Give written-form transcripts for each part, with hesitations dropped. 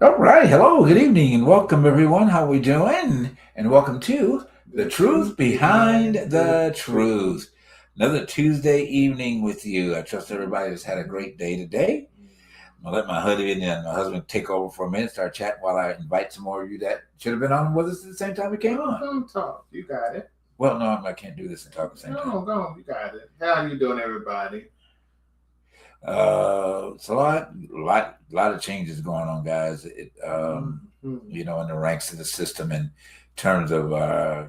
All right. Hello. Good evening and welcome, everyone. How we doing? And welcome to The Truth Behind the Truth. Another Tuesday evening with you. I trust everybody has had a great day today. I'm going to let my husband and my husband take over for a minute, start chatting while I invite some more of you that should have been on with us at the same time we came on. Don't talk. You got it. Well, no, I can't do this and talk at the same time. No, go. You got it. How you doing, everybody? So a lot of changes going on, guys. You know, in the ranks of the system in terms of I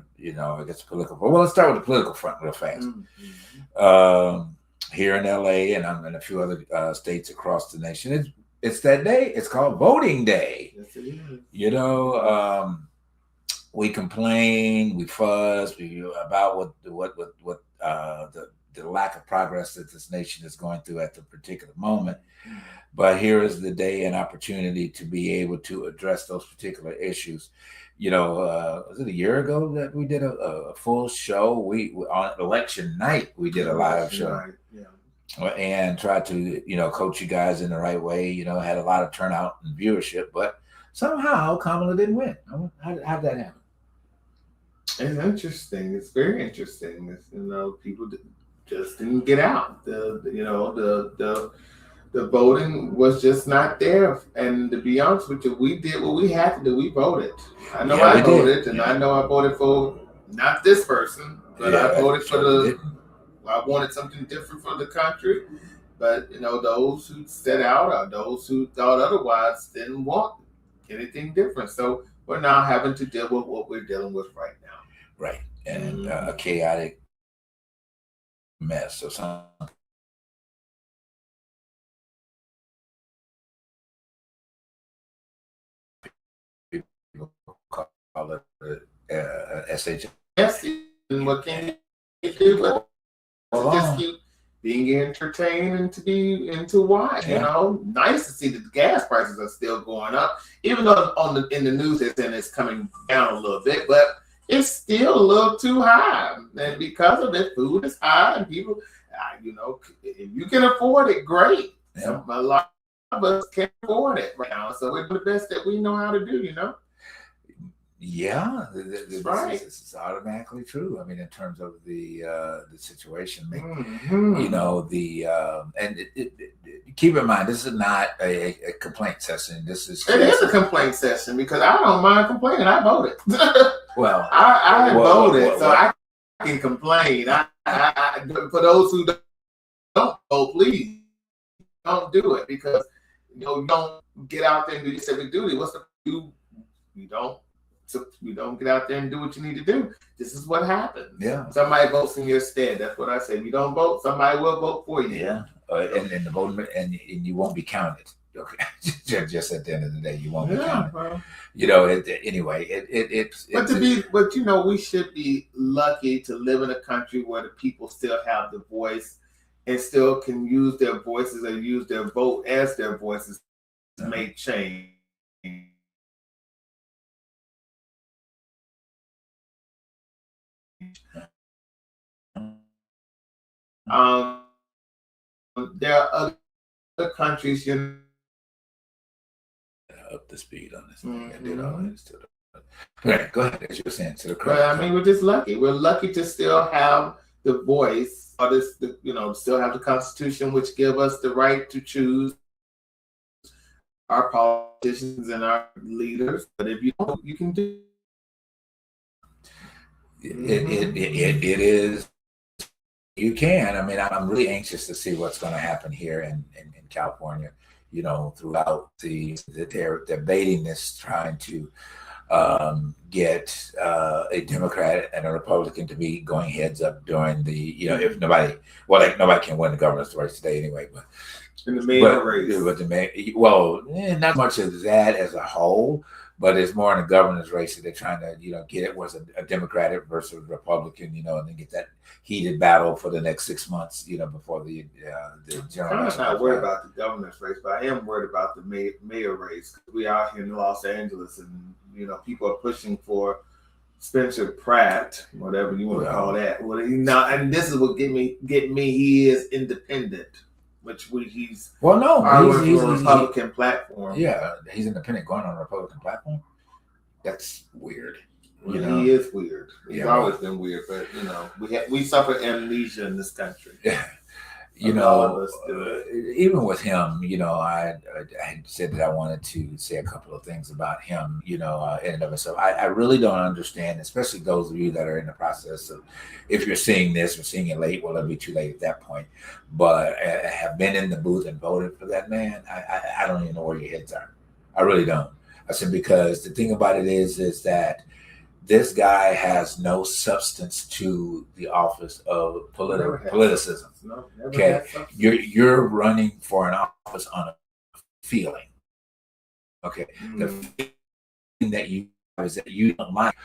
guess political. Well, let's start with the political front real fast. Here in LA and I'm in a few other states across the nation, it's that day. It's called voting day. Yes, it is. You know, we complain, we fuss, about the lack of progress that this nation is going through at the particular moment. But here is the day and opportunity to be able to address those particular issues. You know, was it a year ago that we did a full show? We on election night, we did a live show. Yeah. And tried to, coach you guys in the right way, had a lot of turnout and viewership, but somehow Kamala didn't win. How did that happen? It's interesting. It's very interesting. People just didn't get out. The voting was just not there. And to be honest with you, we did what we had to do. We voted. I know I voted, and I know I voted for not this person, but I voted for I wanted something different for the country. But those who set out or those who thought otherwise didn't want anything different. So we're now having to deal with what we're dealing with right now. Right. And a chaotic mess. So some people call it SH. Yes, and what can you do but just keep being entertained and to watch. Yeah. Nice to see that the gas prices are still going up, even though in the news they're saying it's coming down a little bit, but it's still a little too high. And because of it, food is high, and people, if you can afford it, great. Yeah. A lot of us can't afford it right now, so we're doing the best that we know how to do. Yeah, this is automatically true. I mean, in terms of the situation, keep in mind, this is not a complaint session. It is a complaint session because I don't mind complaining. I voted. Well, I voted, so I can complain. I for those who don't vote, please don't do it because you don't get out there and do your civic duty. What's the you don't. So you don't get out there and do what you need to do. This is what happens. Yeah. Somebody votes in your stead. That's what I say. If you don't vote, somebody will vote for you. Yeah. And the vote and you won't be counted. Okay. Just at the end of the day, you won't be counted. Bro. But we should be lucky to live in a country where the people still have the voice and still can use their voices and use their vote as their voices to make change. There are other countries, up the speed on this thing. I did all this to the. Right, go ahead. As you were saying, to the crowd. We're just lucky. We're lucky to still have the voice, or this, still have the Constitution, which give us the right to choose our politicians and our leaders. But if you don't, you can do it is. You can. I mean, I'm really anxious to see what's going to happen here in California. Throughout they're debating this, trying to get a Democrat and a Republican to be going heads up during the, if nobody can win the governor's race today anyway, but in the mayor race. But not much of that as a whole, but it's more in the governor's race that they're trying to, get it was a Democratic versus a Republican, and then get that heated battle for the next 6 months, before the general. I'm not worried about the governor's race, but I am worried about the mayor race, because we are here in Los Angeles, and people are pushing for Spencer Pratt, whatever you want to call that. Well, and this is what get me. He is independent, which he's a Republican platform. Yeah, he's independent, going on a Republican platform. That's weird. He is weird. He's always been weird, but we suffer amnesia in this country. Even with him, I had said that I wanted to say a couple of things about him, in and of himself. I really don't understand, especially those of you that are in the process of, if you're seeing this or seeing it late, well, it'll be too late at that point. But have been in the booth and voted for that man. I don't even know where your heads are. I really don't. I said, because the thing about it is that this guy has no substance to the office of politicism. Okay, you're running for an office on a feeling. Okay, the feeling that you have is that you don't like,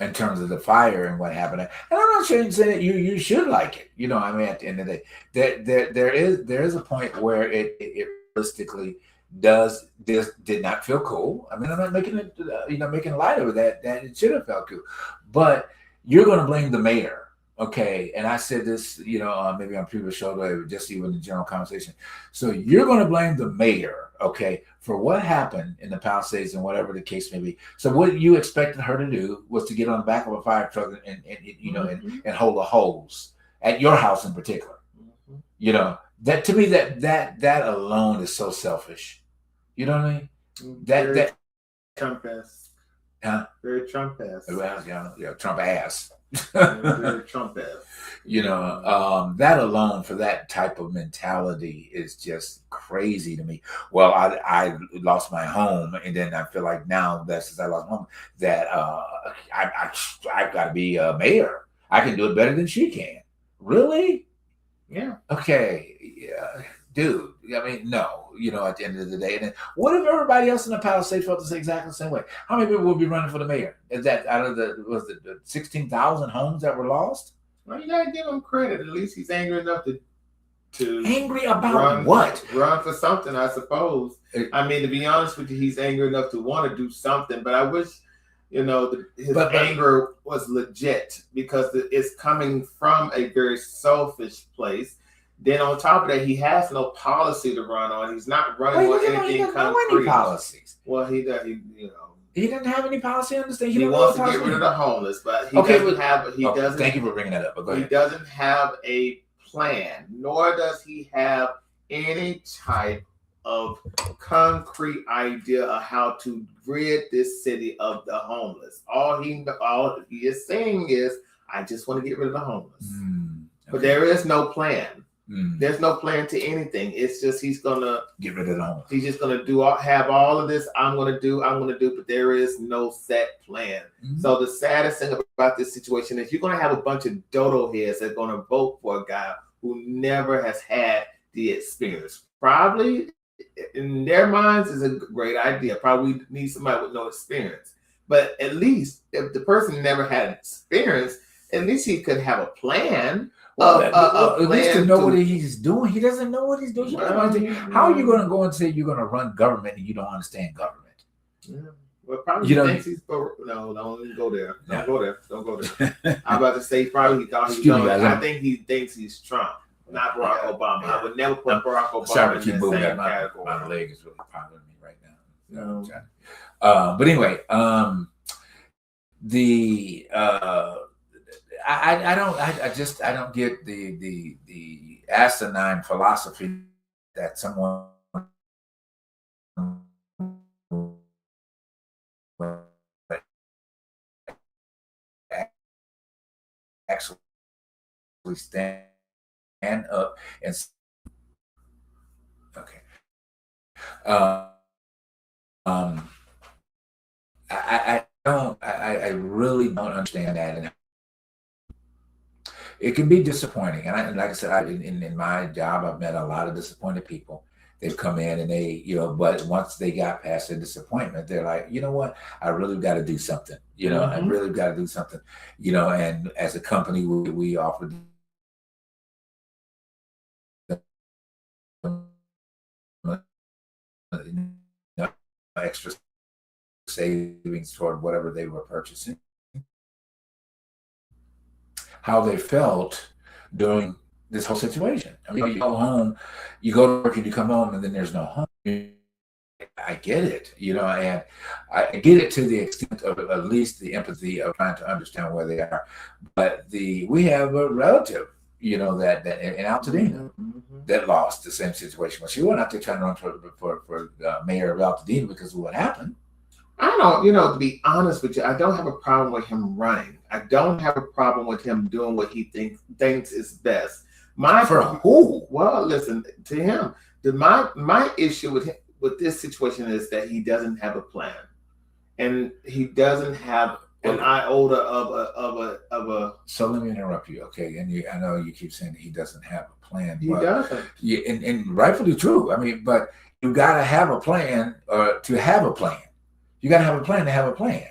in terms of the fire and what happened. And I'm not saying that you should like it. I mean, at the end of the day, there is a point where it realistically did not feel cool. I mean, I'm not making it, making light of it, that it should have felt cool. But you're going to blame the mayor, okay? And I said this, maybe on previous show, just even in general conversation. So you're going to blame the mayor, okay, for what happened in the Palisades and whatever the case may be. So what you expected her to do was to get on the back of a fire truck and hold a hose at your house in particular. That, to me, that alone is so selfish. You know what I mean? That Trump-esque. Huh? Very Trump-esque. Trump ass. Very Trump-esque. That alone, for that type of mentality, is just crazy to me. Well, I lost my home, and then I feel like now that since I lost my home, that I've got to be a mayor. I can do it better than she can. Really? Yeah. Okay. Yeah. Dude, I mean, no, at the end of the day. And then what if everybody else in the Palisades felt the exactly the same way? How many people will be running for the mayor? Is that out of the 16,000 homes that were lost? Well, you gotta give him credit. At least he's angry enough to angry about what? Run for something, I suppose. I mean, to be honest with you, he's angry enough to want to do something. But I wish, his anger was legit, because it's coming from a very selfish place. Then on top of that, he has no policy to run on. He's not running on anything concrete. Any policies. Well, he does. He doesn't have any policy on this thing. He wants to get rid of the homeless, but he doesn't have. Thank you for bringing that up. But go ahead. He doesn't have a plan, nor does he have any type of concrete idea of how to rid this city of the homeless. All he is saying is, "I just want to get rid of the homeless," but there is no plan. There's no plan to anything. It's just he's gonna get rid of the homeless. He's just gonna have all of this. I'm gonna do, but there is no set plan. So the saddest thing about this situation is you're gonna have a bunch of dodo heads that are gonna vote for a guy who never has had the experience. Probably in their minds is a great idea. Probably need somebody with no experience. But at least if the person never had experience, at least he could have a plan. At least to know what he's doing. He doesn't know what he's doing. How are you going to go and say you're going to run government and you don't understand government? Yeah. Well, probably thinks he's no. Don't go there. Don't go there. I'm about to say probably he thought he was. I think he thinks he's Trump, not Barack Obama. I would never put Barack Obama in the same category. My leg is really bothering me right now. But anyway, I don't get the asinine philosophy that someone actually stand up and okay. Um, um, I really don't understand that, and it can be disappointing. And like I said, in my job, I've met a lot of disappointed people. They've come in and they, but once they got past their disappointment, they're like, you know what, I really got to do something. I really got to do something. And as a company, we offer extra savings toward whatever they were purchasing. How they felt during this whole situation. I mean, you go home, you go to work and you come home and then there's no home. I get it, and I get it to the extent of at least the empathy of trying to understand where they are. But we have a relative, that in Altadena that lost the same situation. Well, she went out there trying to run for mayor of Altadena because of what happened. I don't, to be honest with you, I don't have a problem with him running. I don't have a problem with him doing what he thinks is best. For who? Well, listen to him. My issue with this situation is that he doesn't have a plan, and he doesn't have an iota of a. So let me interrupt you, okay? And I know you keep saying that he doesn't have a plan. He doesn't. Yeah, and rightfully true. I mean, but you got to have a plan to have a plan. You got to have a plan to have a plan.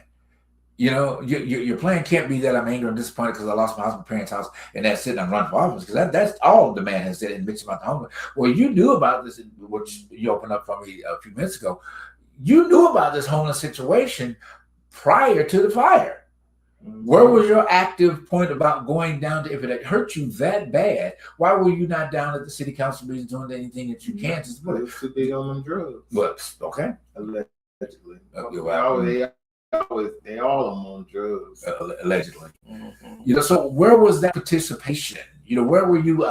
Your plan can't be that I'm angry and disappointed because I lost my house, my parents' house, and that's it. I'm running for office because that's all the man has said in bitch about the home. Well, you knew about this, which you opened up for me a few minutes ago. You knew about this homeless situation prior to the fire. Where was your active point about going down to, if it had hurt you that bad, why were you not down at the city council meetings doing anything that you can to support it? Too big on them drugs. Well, okay. Allegedly. They all on drugs. Allegedly. So where was that participation? Where were you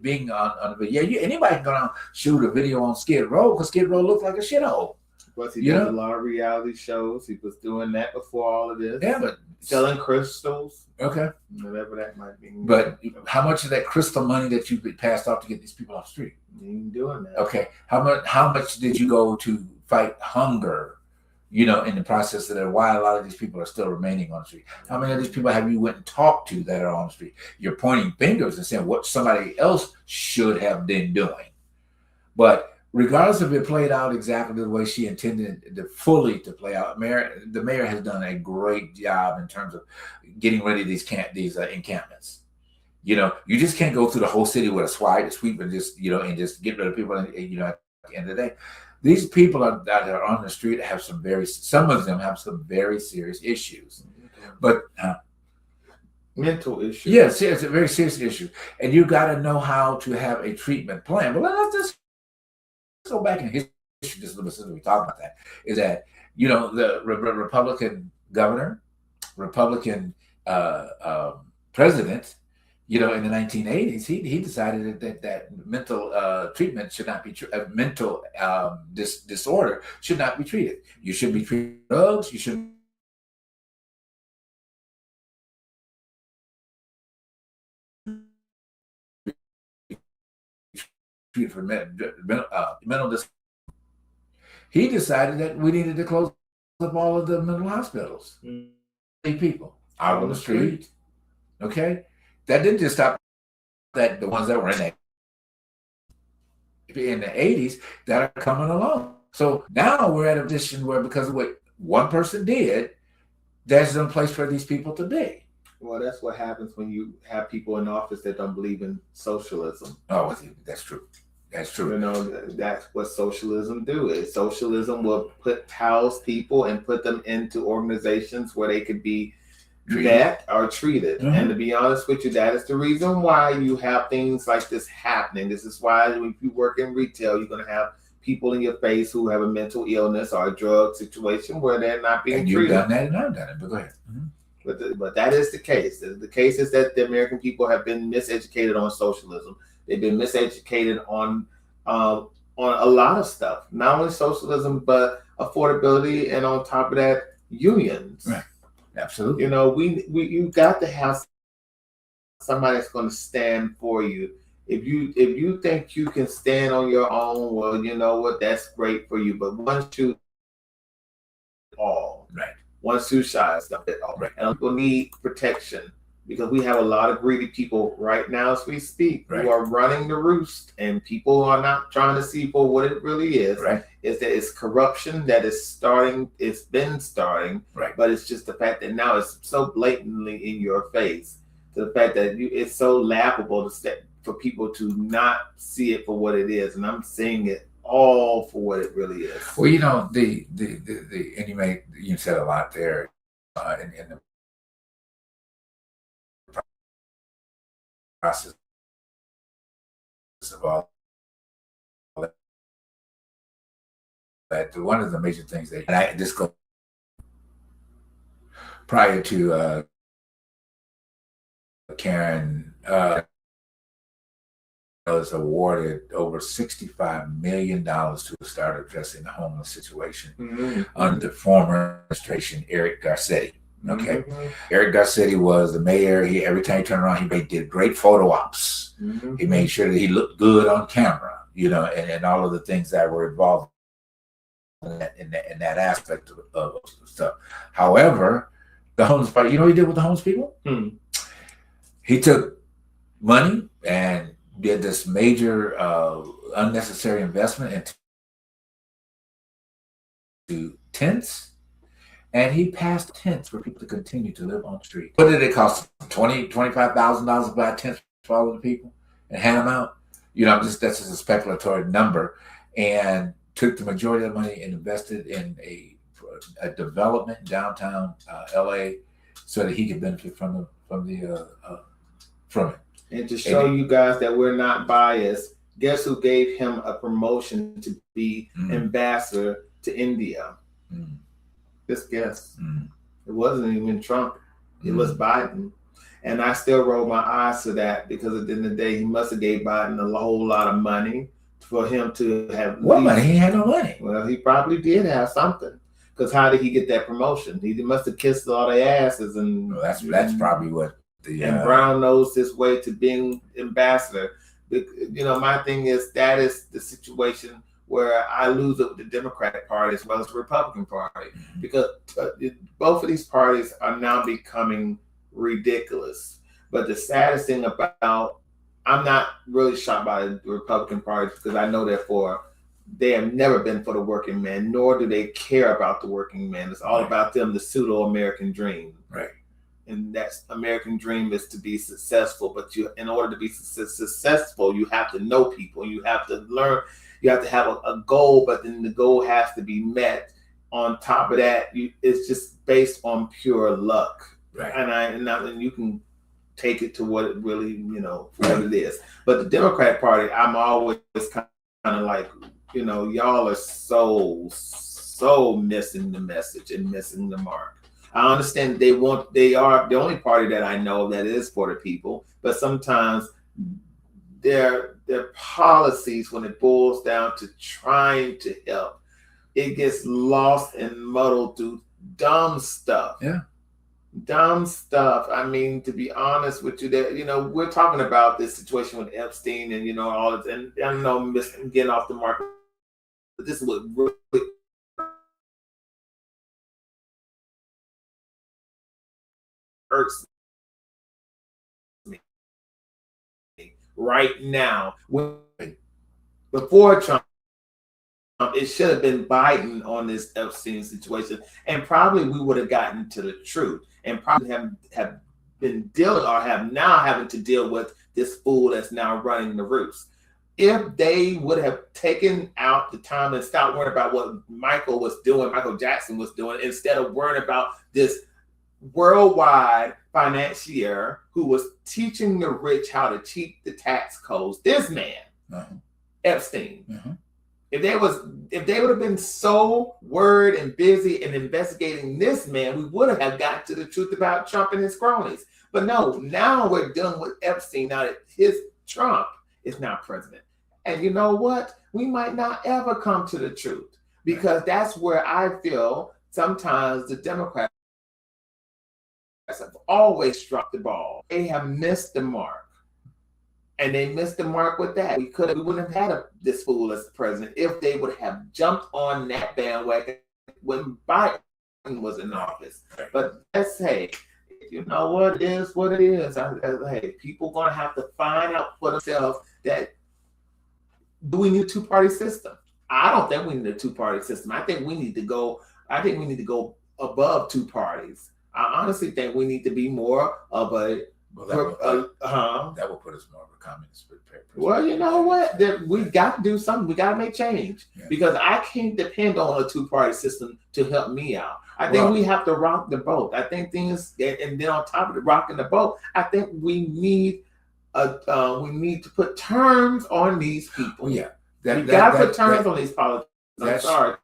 being on the video? Anybody can go down shoot a video on Skid Row because Skid Row looked like a shithole. Plus, he does a lot of reality shows. He was doing that before all of this. Yeah, but selling crystals. Okay. Whatever that might be. But how much of that crystal money that you passed off to get these people off the street? You ain't doing that. Okay. How much did you go to fight hunger? In the process of why a lot of these people are still remaining on the street. How many of these people have you went and talked to that are on the street? You're pointing fingers and saying what somebody else should have been doing. But regardless if it played out exactly the way she intended it fully to play out, the mayor has done a great job in terms of getting rid of these encampments. You just can't go through the whole city with a sweep and just get rid of people. At the end of the day. These people that are on the street some of them have some very serious issues, but mental issues. Yes, it's a very serious issue, and you got to know how to have a treatment plan. But let's just go back in history just a little bit since we talked about that. Is that the Republican governor, Republican president. In the 1980s, he decided that mental treatment should not be mental disorder should not be treated. You should be treated for drugs. You should be treated for mental disorder. He decided that we needed to close up all of the mental hospitals. People out on the street. Okay. That didn't just stop the ones that were in the 80s that are coming along. So now we're at a position where because of what one person did, there's no place for these people to be. Well, that's what happens when you have people in office that don't believe in socialism. Oh, that's true. That's true. That's what socialism do. Socialism will house people and put them into organizations where they could be that are treated. Mm-hmm. And to be honest with you, that is the reason why you have things like this happening. This is why when you work in retail, you're going to have people in your face who have a mental illness or a drug situation where they're not being treated. You've done that and I've done it, but go ahead. Mm-hmm. But that is the case. The case is that the American people have been miseducated on socialism. They've been miseducated on a lot of stuff, not only socialism but affordability, and on top of that, unions. Right. Absolutely. You know, you got to have somebody that's going to stand for you. If you think you can stand on your own, well, you know what? That's great for you. But once you all right, once you shy stuff it all, right, and people need protection because we have a lot of greedy people right now as we speak right, who are running the roost, and people are not trying to see for what it really is. Right, is that it's corruption that is starting. It's been starting, right, but it's just the fact that now it's so blatantly in your face. To the fact that it's so laughable for people to not see it for what it is, and I'm seeing it all for what it really is. Well, you know, the and you said a lot there in the process of all that. One of the major things that, and I just go prior to Karen was awarded over $65 million to start addressing the homeless situation under the former administration, Eric Garcetti. Okay, Eric Garcetti was the mayor. Every time he turned around, he did great photo ops. He made sure that he looked good on camera, you know, and all of the things that were involved in that aspect of stuff. However, the homeless party, you know what he did with the homeless people? He took money and did this major unnecessary investment into tents, and he passed tents for people to continue to live on the street. What did it cost? $25,000 to buy tents for all of the people and hand them out? You know, that's just a speculatory number, and took the majority of the money and invested in a development downtown LA so that he could benefit from it. And to show you guys that we're not biased, guess who gave him a promotion to be ambassador to India? Just guess. It wasn't even Trump. It was Biden. And I still roll my eyes to that because at the end of the day, he must have gave Biden a whole lot of money for him to have. What money? He had no money. Well, he probably did have something. Because how did he get that promotion? He must have kissed all their asses. And well, that's probably what. And Brown knows his way to being ambassador. You know, my thing is that is the situation where I lose it with the Democratic Party as well as the Republican Party, because both of these parties are now becoming ridiculous. But the saddest thing about, I'm not really shocked by the Republican Party because I know they have never been for the working man, nor do they care about the working man. It's all about them, the pseudo-American dream. Right. And that American dream is to be successful. But in order to be successful, you have to know people. You have to learn. You have to have a goal, but then the goal has to be met. On top of that, it's just based on pure luck. Right. And you can take it to what it really, you know, for what it is. But the Democratic Party, I'm always kind of like, you know, y'all are so missing the message and missing the mark. I understand they are the only party that I know that is for the people, but sometimes their policies, when it boils down to trying to help, it gets lost and muddled through dumb stuff. Yeah. Dumb stuff. I mean, to be honest with you, that, you know, we're talking about this situation with Epstein and, you know, all this, and I know I'm getting off the mark, but this is what really hurts me right now. Before Trump, it should have been Biden on this Epstein situation, and probably we would have gotten to the truth, and probably have been dealing or have now having to deal with this fool that's now running the roost. If they would have taken out the time and stopped worrying about what Michael Jackson was doing, instead of worrying about this worldwide financier who was teaching the rich how to cheat the tax codes. This man, Epstein, If they would have been so worried and busy in investigating this man, we would have gotten to the truth about Trump and his cronies. But no, now we're dealing with Epstein. Now that Trump is now president. And you know what? We might not ever come to the truth, because that's where I feel sometimes the Democrats have always struck the ball. They have missed the mark. And they missed the mark with that. We wouldn't have had this fool as the president if they would have jumped on that bandwagon when Biden was in office. But let's say, you know what is what it is. Hey, people gonna have to find out for themselves that, do we need a two-party system? I don't think we need a two-party system. I think we need to go above two parties. I honestly think we need to be more of a that will put us more of a communist perspective. Well, you know what? We got to do something. We got to make change, because I can't depend on a two-party system to help me out. I think we have to rock the boat. I think things, and then on top of the rocking the boat, I think we need to put terms on these people. Yeah, we got to put terms on these politicians. I'm sorry.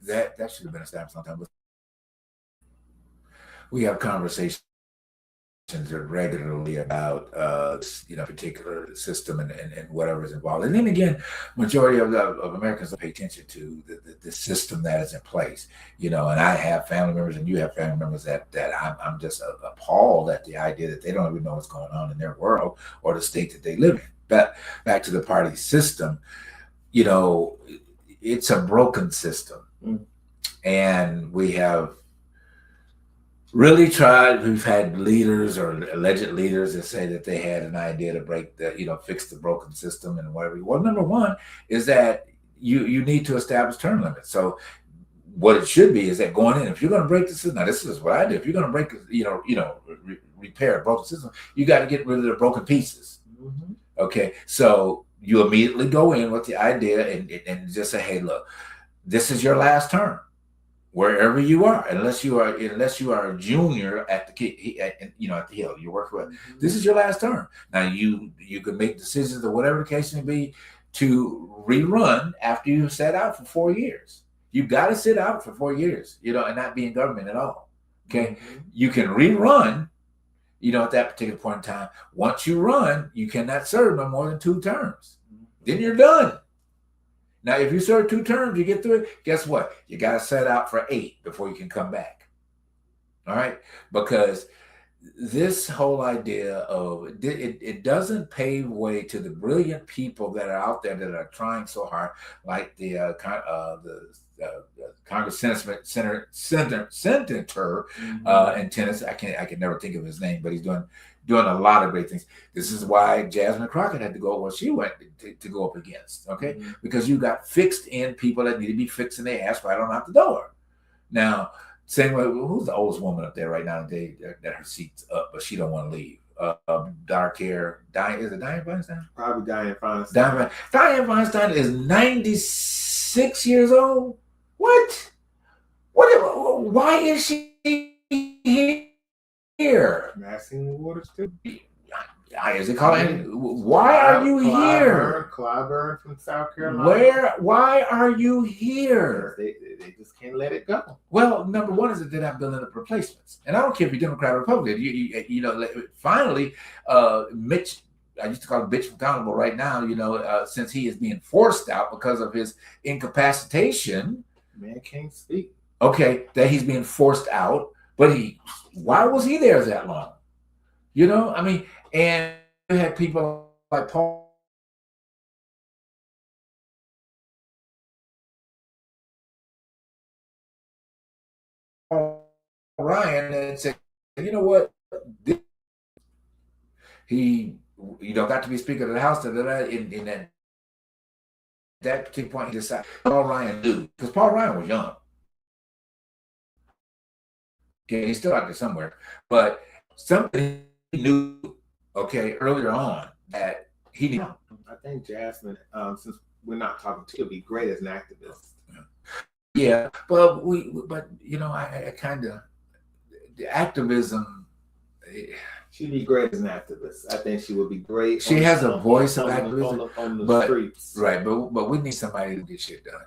That should have been established sometime. We have conversations regularly about particular system and whatever is involved. And then again, majority of Americans pay attention to the system that is in place. And I have family members, and you have family members that I'm just appalled at the idea that they don't even know what's going on in their world or the state that they live in. But back to the party system, it's a broken system. And we have really tried. We've had leaders or alleged leaders that say that they had an idea to fix the broken system and whatever. Well, number one is that you need to establish term limits. So what it should be is that going in, if you're going to break the system, now this is what I do. If you're going to break, repair a broken system, you got to get rid of the broken pieces. Mm-hmm. Okay, so you immediately go in with the idea and just say, hey, look, this is your last term, wherever you are, unless you are a junior at the Hill, you work with. Mm-hmm. This is your last term. Now you can make decisions or whatever the case may be to rerun after you sat out for 4 years. You've got to sit out for 4 years, and not be in government at all. Okay, mm-hmm. You can rerun. At that particular point in time, once you run, you cannot serve no more than 2 terms. Then you're done. Now, if you serve 2 terms, you get through it, guess what? You got to set out for 8 before you can come back. All right? Because this whole idea of it doesn't pave way to the brilliant people that are out there that are trying so hard, like the Congress senator in Tennessee. I can never think of his name, but he's doing a lot of great things. This is why Jasmine Crockett had to go where she went to go up against. Okay, mm-hmm. Because you got fixed in people that need to be fixing their ass right on out the door. Now, same way, who's the oldest woman up there right now today that her seat's up, but she don't want to leave? Dark hair, is it Dianne Feinstein? Probably Dianne Feinstein. Dianne Feinstein is 96 years old. What? Why is she here? Maxine Waters too. Is it called? Why are you here? Clyburn from South Carolina. Why are you here? They just can't let it go. Well, number one is that they're not building up replacements, and I don't care if you're Democrat or Republican. Finally, Mitch. I used to call him Bitch McConnell right now. Since he is being forced out because of his incapacitation. Man can't speak. Okay, that he's being forced out, but why was he there that long? And you had people like Paul Ryan that said, you know what? He got to be Speaker of the House. In that particular point, he decided Paul Ryan knew, because Paul Ryan was young. Okay, he's still out there somewhere, but somebody knew, earlier on that he knew. I think Jasmine, since we're not talking to, he'll be great as an activist. Yeah, but I kind of, the activism. She'd be great as an activist. I think she would be great. She has a voice of activism, on the but streets. right, but we need somebody to get shit done.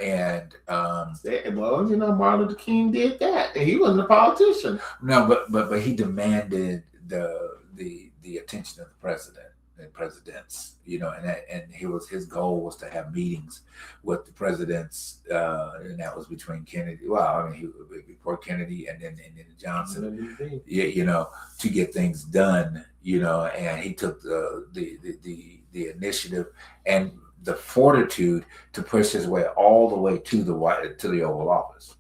And well, Martin Luther King did that, and he wasn't a politician. No, but he demanded the attention of the president and presidents, and his goal was to have meetings with the presidents, and that was between Kennedy. Well, I mean, before Kennedy and then Johnson, to get things done, and he took the initiative and the fortitude to push his way all the way to the Oval Office.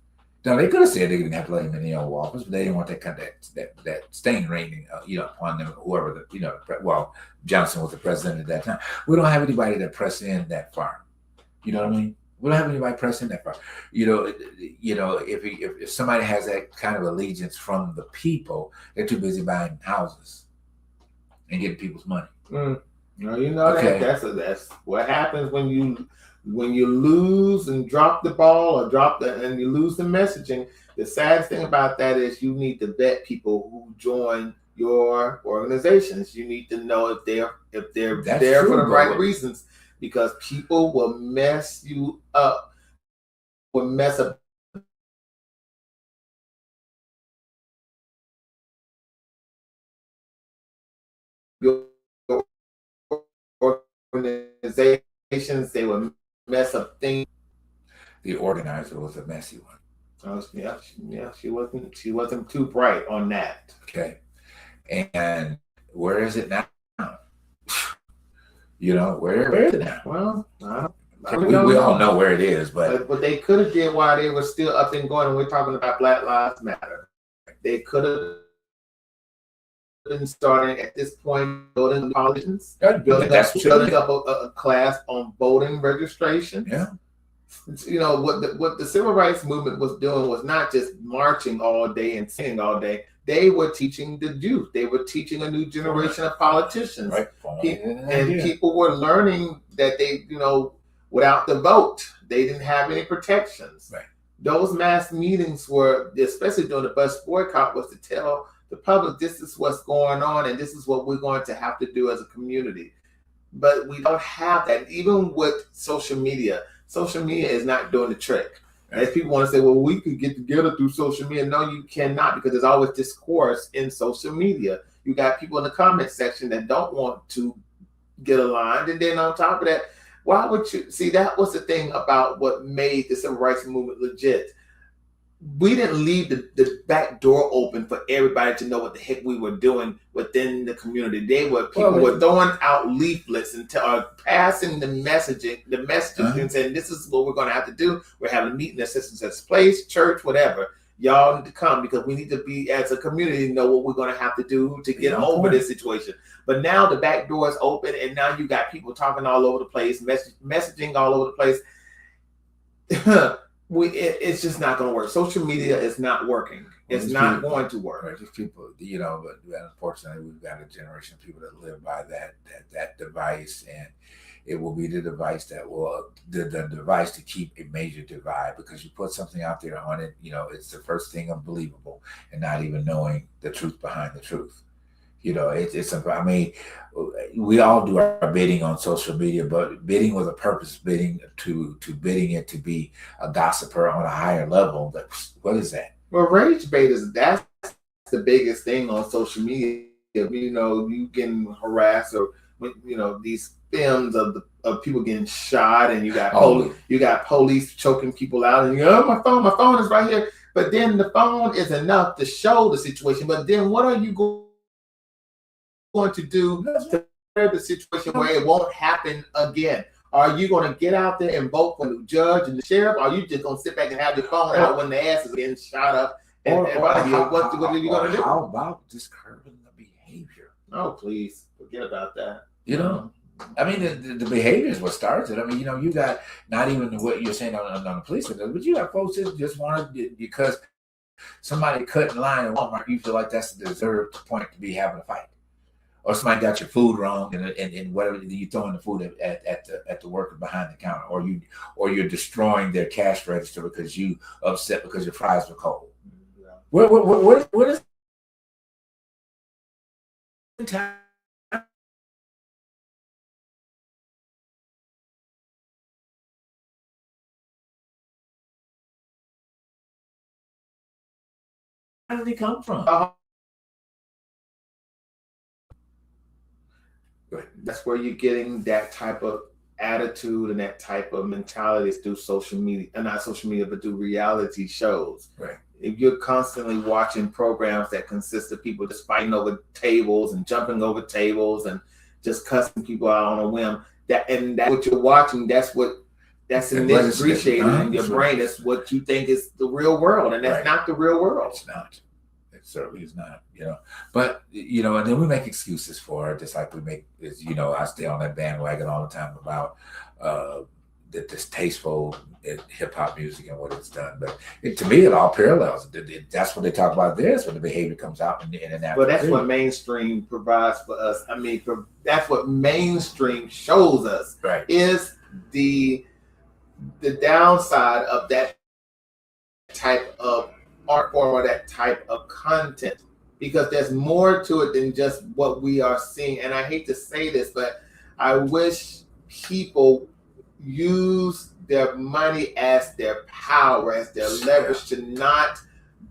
Now they could have said they didn't have to let him in the Oval Office, but they didn't want that kind of that stain raining, upon them. Whoever Johnson was the president at that time. We don't have anybody that press in that far. You know what I mean? We don't have anybody pressing that far. If somebody has that kind of allegiance from the people, they're too busy buying houses and getting people's money. Okay. That's what happens when you lose and drop the ball and you lose the messaging. The saddest thing about that is you need to vet people who join your organizations. You need to know if they're there for the right reasons, because people will mess you up, will mess up your organizations. They will mess up things. The organizer was a messy one. Yeah, she wasn't too bright on that. Okay, and where is it now? Where is it now? Well, we all know where it is, but they could have did while they were still up and going. And we're talking about Black Lives Matter. They could have been starting at this point building politicians, building up a class on voting registration. Yeah. What the civil rights movement was doing was not just marching all day and singing all day. They were teaching the youth. They were teaching a new generation of politicians. Right. People were learning that they, without the vote, they didn't have any protections. Right. Those mass meetings were, especially during the bus boycott, was to tell the public this is what's going on and this is what we're going to have to do as a community. But we don't have that. Even with social media is not doing the trick. As people want to say, well, we could get together through social media. No, you cannot, because there's always discourse in social media. You got people in the comment section that don't want to get aligned. And then on top of that, why would you see? That was the thing about what made the civil rights movement legit. We didn't leave the back door open for everybody to know what the heck we were doing within the community. People were throwing out leaflets and passing the messages and saying, this is what we're going to have to do. We're having a meeting at such and such place, church, whatever. Y'all need to come because we need to be, as a community, know what we're going to have to do to get over this situation. But now the back door is open, and now you got people talking all over the place, messaging all over the place. It's just not going to work. Social media is not working. It's not going to work. Right, just people, but unfortunately, we've got a generation of people that live by that device, and it will be the device that will the device to keep a major divide, because you put something out there on it, it's the first thing unbelievable, and not even knowing the truth behind the truth. We all do our bidding on social media, but bidding with a purpose, bidding it to be a gossiper on a higher level. What is that? Well, rage bait that's the biggest thing on social media. You can harass or these films of people getting shot, and you got police choking people out, and my phone is right here. But then the phone is enough to show the situation. But then what are you going to do to prepare the situation where it won't happen again? Are you going to get out there and vote for the judge and the sheriff? Or are you just going to sit back and have your phone out when the ass is getting shot up? What are you going to do? How about just curbing the behavior? Oh, please forget about that. The behavior is what starts it. You got not even what you're saying on the police, but you got folks that just want to, because somebody cut in line at Walmart, you feel like that's the deserved point to be having a fight. Or somebody got your food wrong, and whatever, you throwing the food at the worker behind the counter, or you're destroying their cash register because you upset because your fries were cold. What is mentality? How did it come from? That's where you're getting that type of attitude and that type of mentality through social media, and not social media, but through reality shows. Right. If you're constantly watching programs that consist of people just fighting over tables and jumping over tables and just cussing people out on a whim, that's what you're watching. That's ingratiated in your brain. That's what you think is the real world, and that's not the real world. It's not. It certainly is not, But, and then we make excuses for it, just like we make, I stay on that bandwagon all the time about the distasteful hip hop music and what it's done. But to me, it all parallels. That's what they talk about. There's when the behavior comes out in that. Well, that's what mainstream provides for us. I mean, that's what mainstream shows us. Right. Is the downside of that type of art form or that type of content, because there's more to it than just what we are seeing. And I hate to say this, but I wish people use their money as their power, as their leverage, to not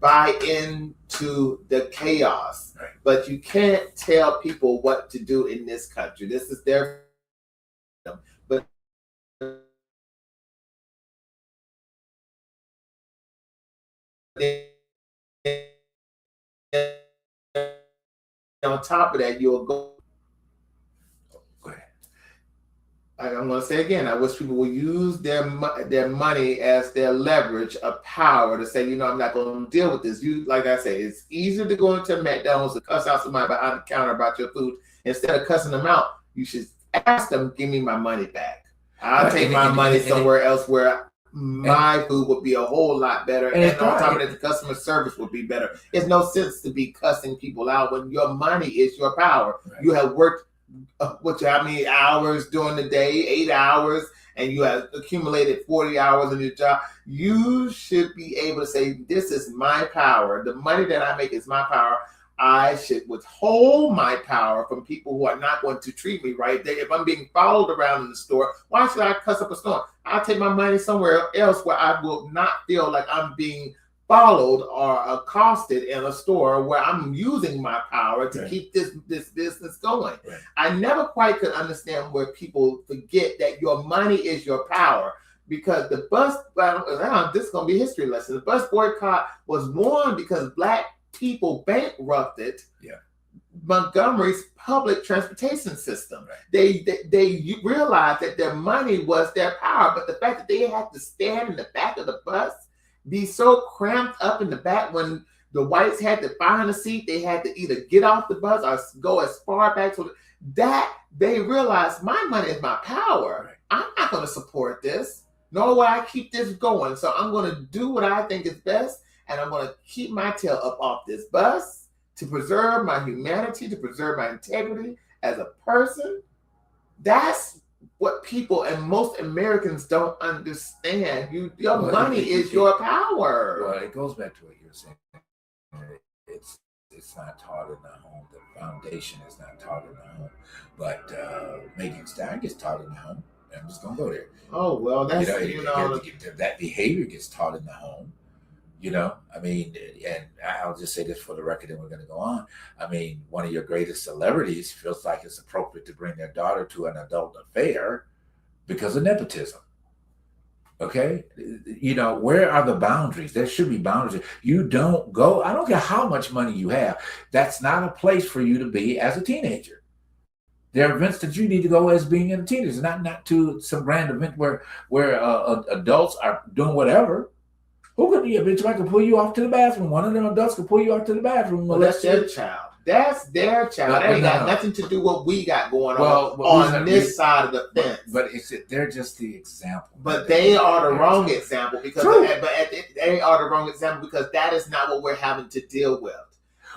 buy into the chaos. Right. But you can't tell people what to do in this country. This is their freedom. But on top of that, you'll go. I'm going to say again, I wish people would use their money as their leverage of power to say, I'm not going to deal with this. Like I say, it's easier to go into McDonald's and cuss out somebody behind the counter about your food. Instead of cussing them out, you should ask them, give me my money back. I'll take my money somewhere else where my food would be a whole lot better. And on top of that, the customer service would be better. There's no sense to be cussing people out when your money is your power. Right. You have worked how many hours during the day? 8 hours, and you have accumulated 40 hours in your job. You should be able to say, this is my power. The money that I make is my power. I should withhold my power from people who are not going to treat me right. If I'm being followed around in the store, why should I cuss up a store? I'll take my money somewhere else where I will not feel like I'm being followed or accosted in a store where I'm using my power to keep this business going. Right. I never quite could understand where people forget that your money is your power, because the bus, this is going to be a history lesson. The bus boycott was won because Black people bankrupted Montgomery's public transportation system. Right. They realized that their money was their power, but the fact that they had to stand in the back of the bus, be so cramped up in the back, when the whites had to find a seat, they had to either get off the bus or go as far back so that they realized my money is my power. Right. I'm not going to support this, nor will I keep this going. So I'm going to do what I think is best, and I'm going to keep my tail up off this bus to preserve my humanity, to preserve my integrity as a person. That's what people and most Americans don't understand. Your money is your power. Well, it goes back to what you're saying. It's not taught in the home. The foundation is not taught in the home. But Megan Stein gets taught in the home. I'm just gonna go there. Oh well, that's that behavior gets taught in the home. I mean, and I'll just say this for the record, and we're going to go on. I mean, one of your greatest celebrities feels like it's appropriate to bring their daughter to an adult affair because of nepotism. Okay? Where are the boundaries? There should be boundaries. You don't go, I don't care how much money you have. That's not a place for you to be as a teenager. There are events that you need to go as being a teenager, not to some grand event where adults are doing whatever. Who could be a bitch? I could pull you off to the bathroom. One of them adults could pull you off to the bathroom. Well, that's their child. That's their child. That ain't got nothing to do with what we got going on this side of the fence. But they're just the example. But they are the wrong example because they are the wrong example because that is not what we're having to deal with.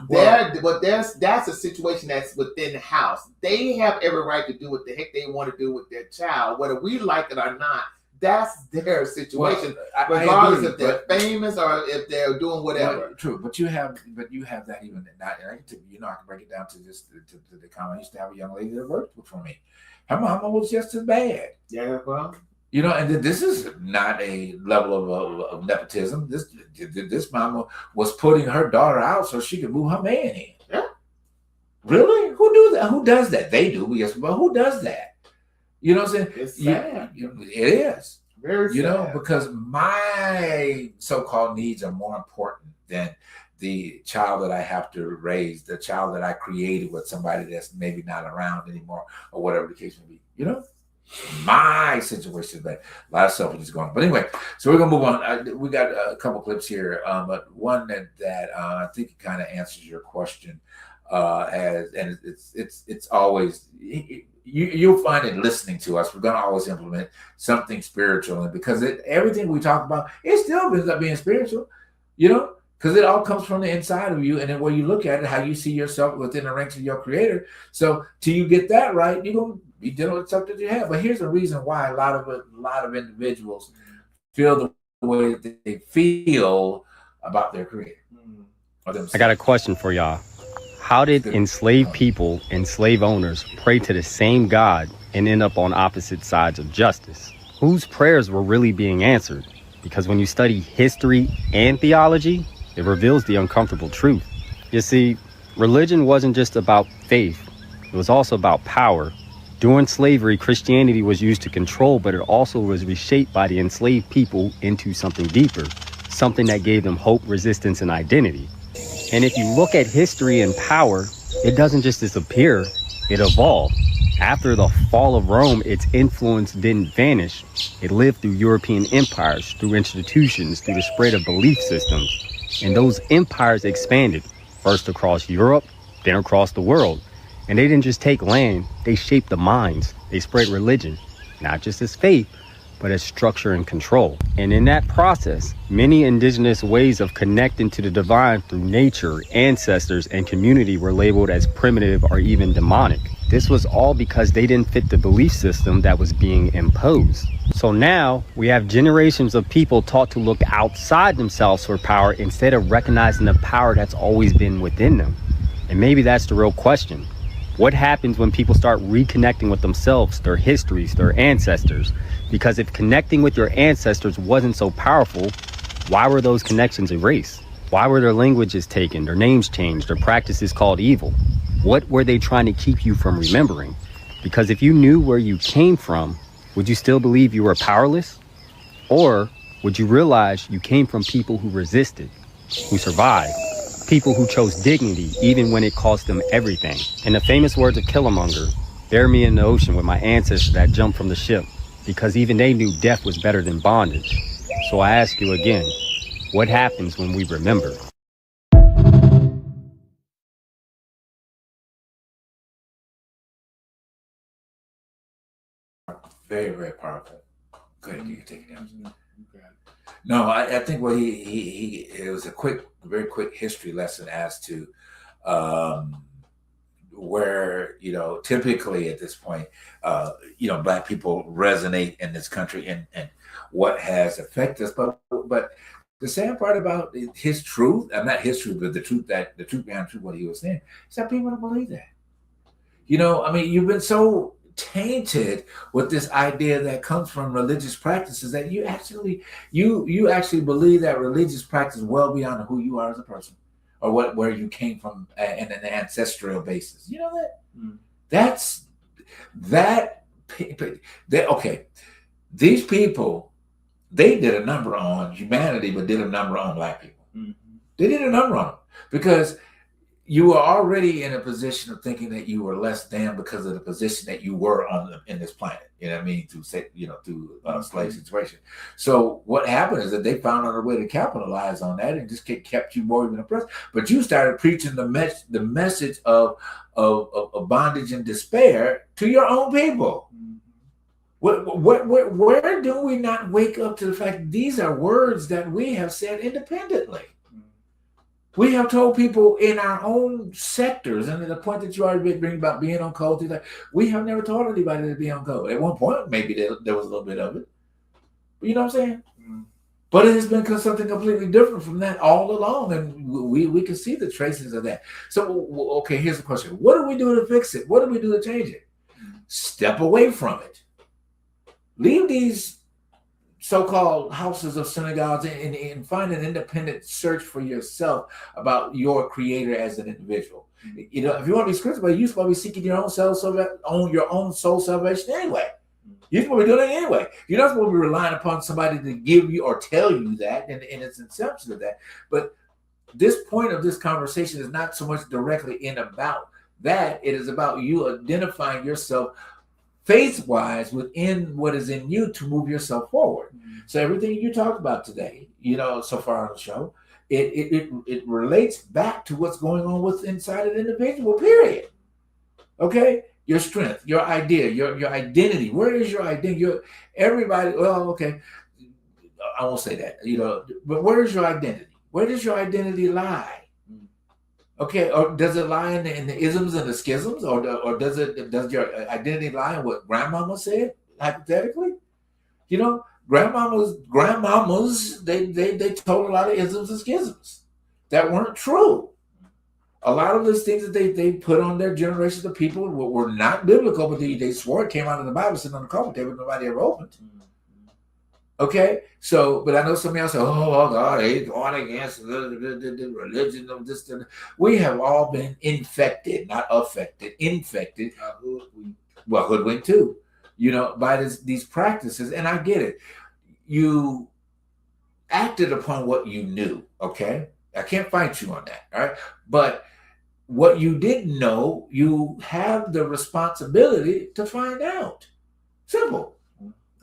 That's a situation that's within the house. They have every right to do what the heck they want to do with their child, whether we like it or not. that's their situation, I regardless agree, if they're famous or if they're doing whatever. Well, true, but you have that even not. I can break it down to just to the comment. I used to have a young lady that worked for me. Her mama was just as bad. Yeah, well, and this is not a level of nepotism. This mama was putting her daughter out so she could move her man in. Yeah. Really? Who do that? Who does that? They do, yes, but who does that? You know what I'm saying? It's sad. It is. Very sad. Because my so-called needs are more important than the child that I have to raise, the child that I created with somebody that's maybe not around anymore, or whatever the case may be. My situation is bad. A lot of selfishness going on. But anyway, so we're gonna move on. We got a couple clips here, but one that I think kind of answers your question. And it's always you'll find it listening to us. We're gonna always implement something spiritual, and because everything we talk about, it still ends up being spiritual, because it all comes from the inside of you, and then when you look at it, how you see yourself within the ranks of your Creator. So till you get that right, you're gonna be dealing with stuff that you have. But here's the reason why a lot of individuals feel the way that they feel about their Creator. I got a question for y'all. How did enslaved people and slave owners pray to the same God and end up on opposite sides of justice? Whose prayers were really being answered? Because when you study history and theology, it reveals the uncomfortable truth. You see, religion wasn't just about faith. It was also about power. During slavery, Christianity was used to control, but it also was reshaped by the enslaved people into something deeper, something that gave them hope, resistance, and identity. And if you look at history and power, it doesn't just disappear, it evolved. After the fall of Rome, its influence didn't vanish. It lived through European empires, through institutions, through the spread of belief systems. And those empires expanded, first across Europe, then across the world. And they didn't just take land, they shaped the minds. They spread religion, not just as faith, but as structure and control. And in that process, many indigenous ways of connecting to the divine through nature, ancestors, and community were labeled as primitive or even demonic. This was all because they didn't fit the belief system that was being imposed. So now we have generations of people taught to look outside themselves for power instead of recognizing the power that's always been within them. And maybe that's the real question. What happens when people start reconnecting with themselves, their histories, their ancestors? Because if connecting with your ancestors wasn't so powerful, why were those connections erased? Why were their languages taken, their names changed, their practices called evil? What were they trying to keep you from remembering? Because if you knew where you came from, would you still believe you were powerless? Or would you realize you came from people who resisted, who survived? People who chose dignity even when it cost them everything. In the famous words of Killmonger, bury me in the ocean with my ancestors that jumped from the ship, because even they knew death was better than bondage. So I ask you again, what happens when we remember? Very, very powerful. Go ahead, you can take it down. No, I think what it was a very quick history lesson as to where, typically at this point, Black people resonate in this country and what has affected us. But the sad part about his truth, not his truth, but the truth behind truth, what he was saying, is that people don't believe that. You've been so tainted with this idea that comes from religious practices that you actually believe that religious practice well beyond who you are as a person or where you came from in an ancestral basis. You know that? Okay. These people, they did a number on humanity, but did a number on Black people. Mm-hmm. They did a number on them because you were already in a position of thinking that you were less than because of the position that you were in this planet. Through slave situation. So what happened is that they found out a way to capitalize on that and just kept you more even oppressed. But you started preaching the message of bondage and despair to your own people. Where do we not wake up to the fact that these are words that we have said independently? We have told people in our own sectors, and the point that you already bring about being on code, we have never told anybody to be on code. At one point, maybe there was a little bit of it, You know what I'm saying? Mm. But it has been something completely different from that all along, and we can see the traces of that. So, okay, here's the question: what do we do to fix it? What do we do to change it? Step away from it. Leave these so-called houses of synagogues and find an independent search for yourself about your creator as an individual. You know, if you want to be spiritual, you're supposed to be seeking your own soul salvation anyway. You're supposed to be doing it anyway. You're not supposed to be relying upon somebody to give you or tell you that, and it's inception of that. But this point of this conversation is not so much directly in about that. It is about you identifying yourself faith-wise within what is in you to move yourself forward. Mm-hmm. So everything you talked about today, you know, so far on the show, it relates back to what's going on with inside an individual, period. Okay? Your strength, your idea, your identity. Where is your identity? Everybody, well, okay, I won't say that, you know, but where is your identity? Where does your identity lie? Okay, or does it lie in the isms and the schisms, or does your identity lie in what grandmama said, hypothetically? You know, grandmamas, they told a lot of isms and schisms that weren't true. A lot of those things that they put on their generations of people were not biblical, but they swore it came out of the Bible, sitting on the coffee table, nobody ever opened. Okay, so, but I know some of y'all say, oh God, they're going against the religion of this. We have all been infected, not affected, infected. Hoodwinked too, you know, by these practices. And I get it. You acted upon what you knew, okay? I can't fight you on that, all right? But what you didn't know, you have the responsibility to find out. Simple.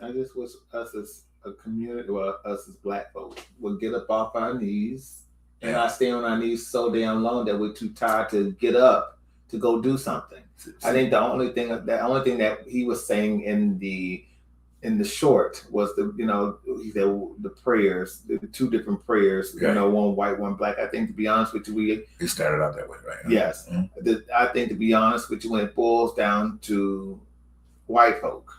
I just wish us as a community, well, us as Black folks, would get up off our knees and not stay on our knees so damn long that we're too tired to get up to go do something. I think the only thing that he was saying in the short was he said the prayers, the two different prayers, okay. You know, one white, one black. I think, to be honest with you, he started out that way, right? Yes. Mm-hmm. I think, to be honest with you, when it boils down to white folk,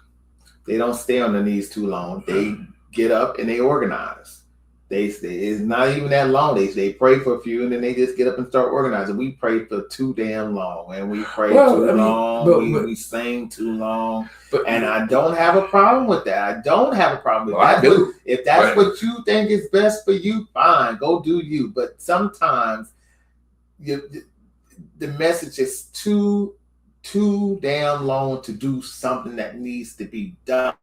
they don't stay on their knees too long. They get up and they organize. It's not even that long. They pray for a few and then they just get up and start organizing. We prayed for too damn long, and we prayed too long. We sang too long, and I don't have a problem with that. I don't have a problem with that. I do. If that's what you think is best for you, fine, go do you. But sometimes the message is too damn long to do something that needs to be done,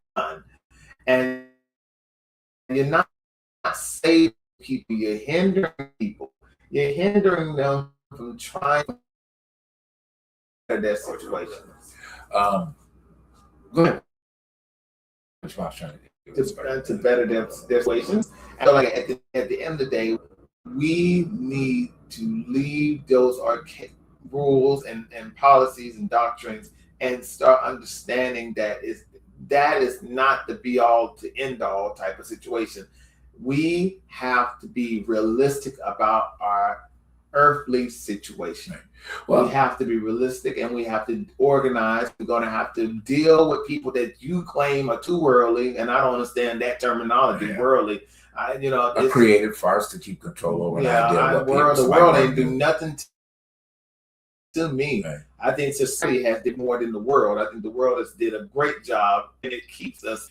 and you're not saving people, you're hindering people. You're hindering them from trying to better their situation. Go ahead. To better their situations. And like at the end of the day, we need to leave those archaic rules and policies and doctrines and start understanding that is not the be all to end all type of situation. We have to be realistic about our earthly situation. Well, we have to be realistic and we have to organize. We're going to have to deal with people that you claim are too worldly, and I don't understand that terminology, worldly. A created farce to keep control over. The world ain't do nothing to me. Right. I think society has did more than the world. I think the world has did a great job, and it keeps us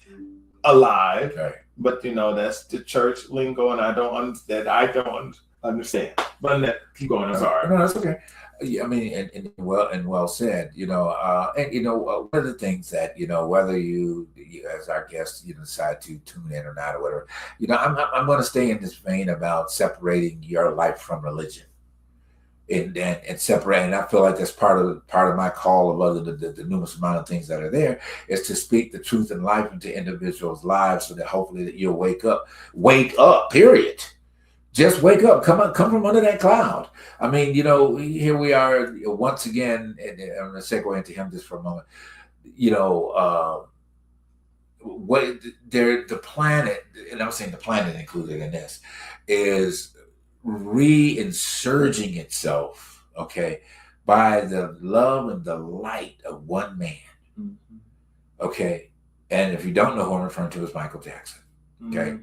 alive. Right. But that's the church lingo, and I don't understand. But keep going. I'm sorry. No, that's okay. Yeah, I mean, and well said. One of the things that whether you as our guest decide to tune in or not or whatever, I'm going to stay in this vein about separating your life from religion. And separating. I feel like that's part of my call of other the numerous amount of things that are there is to speak the truth and life into individuals' lives so that hopefully that you'll wake up, period. Just wake up, come from under that cloud. I mean, here we are once again, and I'm going to segue into him just for a moment. The planet, and I'm saying the planet included in this, is reinsurging itself, okay, by the love and the light of one man. Okay. And if you don't know who I'm referring to, is Michael Jackson. Okay.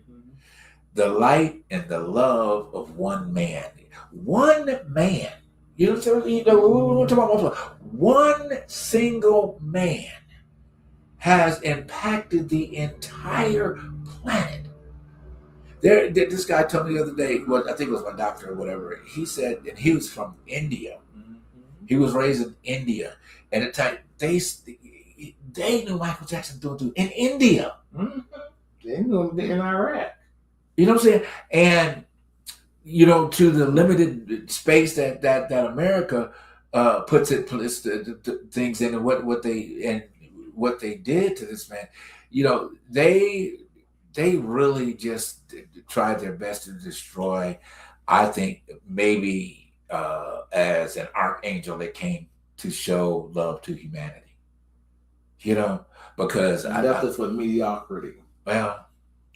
The light and the love of one man. One man. You know what I'm talking about? One single man has impacted the entire planet. This guy told me the other day, well, I think it was my doctor or whatever. He said, and he was from India. He was raised in India. And at the time, they knew Michael Jackson doing in India. They knew him in Iraq. You know what I'm saying? And to the limited space that America puts things in, and what they did to this man, they really just tried their best to destroy. I think maybe as an archangel that came to show love to humanity, because they left us with mediocrity. Well,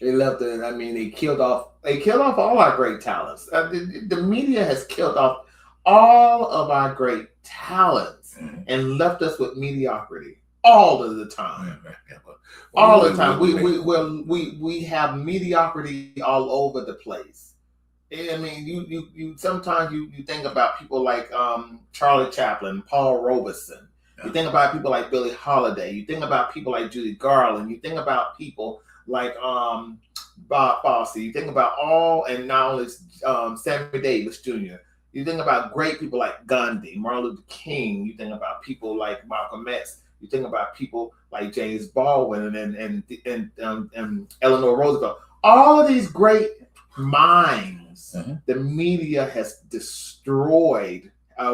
they left it. I mean, they killed off all our great talents. The media has killed off all of our great talents and left us with mediocrity all of the time. All the time. We have mediocrity all over the place. I mean, you sometimes you think about people like Charlie Chaplin, Paul Robeson. You think about people like Billie Holiday. You think about people like Judy Garland. You think about people like Bob Fosse. You think about and not only Sammy Davis Jr. You think about great people like Gandhi, Martin Luther King. You think about people like Malcolm X. You think about people like James Baldwin and Eleanor Roosevelt. All of these great minds, the media has destroyed. They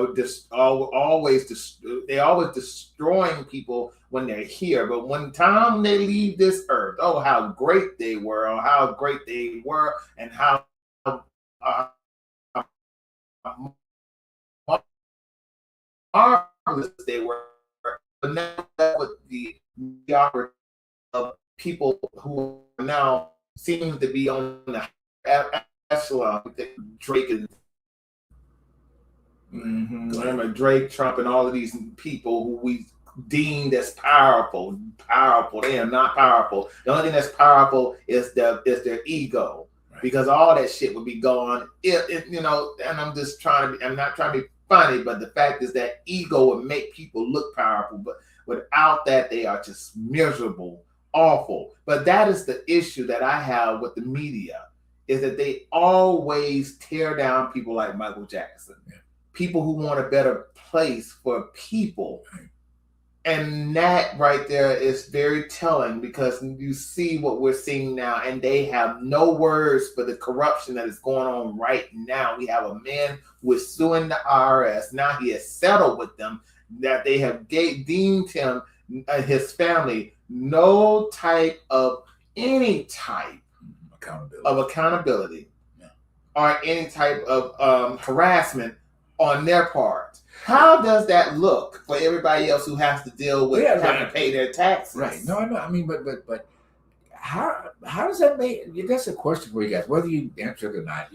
always destroying people when they're here, but when time they leave this earth, oh, how great they were, and how marvelous they were. But now with the mediocrity of people who are now seem to be on the echelon, Drake and Drake, Trump, and all of these people who we deemed as powerful. They are not powerful. The only thing that's powerful is their ego, because all that shit would be gone. And I'm not trying to be funny, but the fact is that ego would make people look powerful, but without that, they are just miserable, awful. But that is the issue that I have with the media, is that they always tear down people like Michael Jackson. People who want a better place for people. And that right there is very telling, because you see what we're seeing now, and they have no words for the corruption that is going on right now. We have a man who is suing the IRS. Now he has settled with them, that they have deemed him, his family, any type of accountability or any type of harassment on their part. How does that look for everybody else who has to deal with trying to pay their taxes? Right. No, I know. I mean, but how does that make? That's a question for you guys. Whether you answer it or not,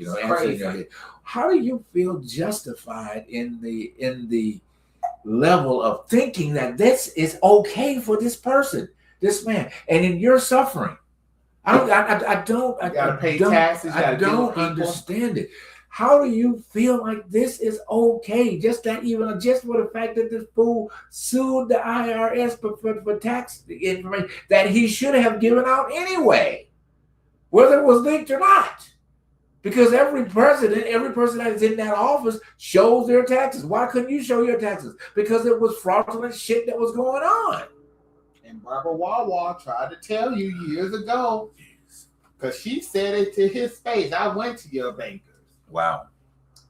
how do you feel justified in the level of thinking that this is okay for this person, this man, and in your suffering? I don't understand it. How do you feel like this is okay? Just for the fact that this fool sued the IRS for tax information that he should have given out anyway, whether it was leaked or not. Because every person that is in that office shows their taxes. Why couldn't you show your taxes? Because it was fraudulent shit that was going on. And Barbara Wawa tried to tell you years ago, because she said it to his face. I went to your banker. Wow.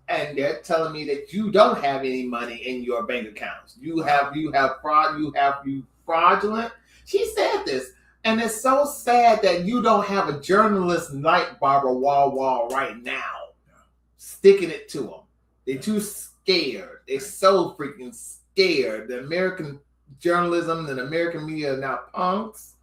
And they're telling me that you don't have any money in your bank accounts. You have fraudulent. She said this. And it's so sad that you don't have a journalist like Barbara Wawa right now sticking it to them. They're too scared. They're so freaking scared. The American journalism and the American media are now punks.